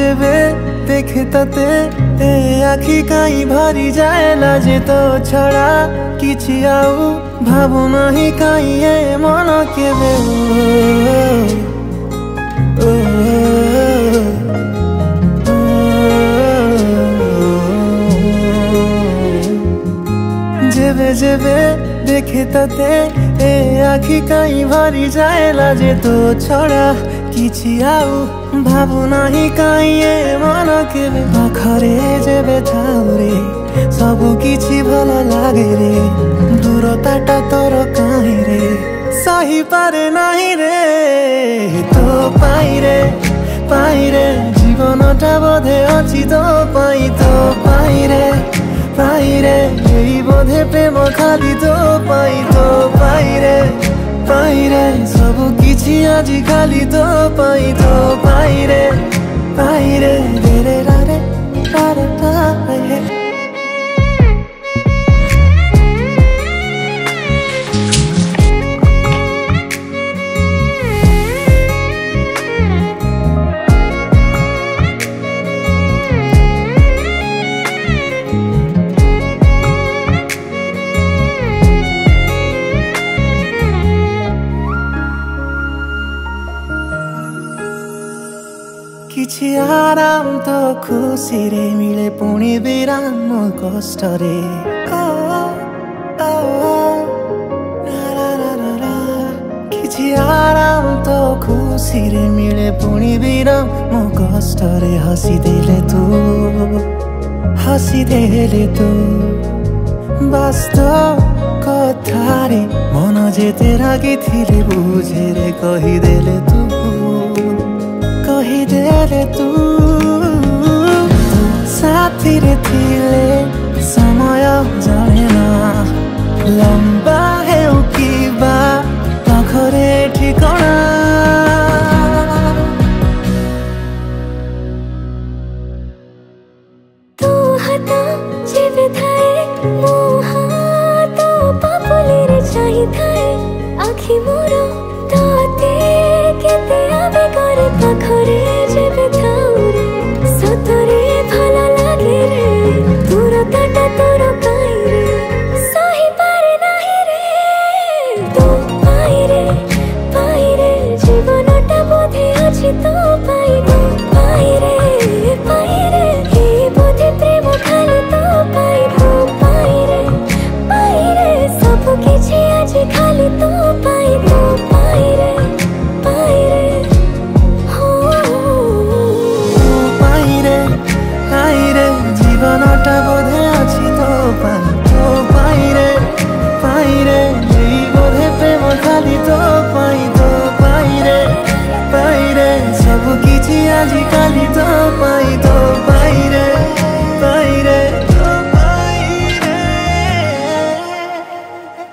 जेबे देखे तते ए आखि काई भरी जाए लाजे तो छड़ा किछि आउ भाबु नाही काई ए मन केबे जेबे जेबे देखे तते ए आखि काई भरी जाए लाजे तो छड़ा किछि आउ भाबु नाही काई ए मन केबे पाखरे जेबे थाउरे सबु किछि भल लागे रे दूरताटा तोर काई रे सही पारे नाही रे तो पाई रे जीवनटा बोधे अछि तो पाई रे यही बोधे प्रेम खाली तो पाई रे सबु किछि आजि खाली तो पाई रे रे रे रा रे पाए किछि आराम तो खुशी रे मिले पुणी विराम कष्ट रे किछि आराम तो खुशी रे मिले पुणी विराम कष्ट रे हसी देले तू वास्तव कथा रे मन जेते रागी थिले बुझे रे कहिदेले तू साथी रे थिले समय जाने ना लंबा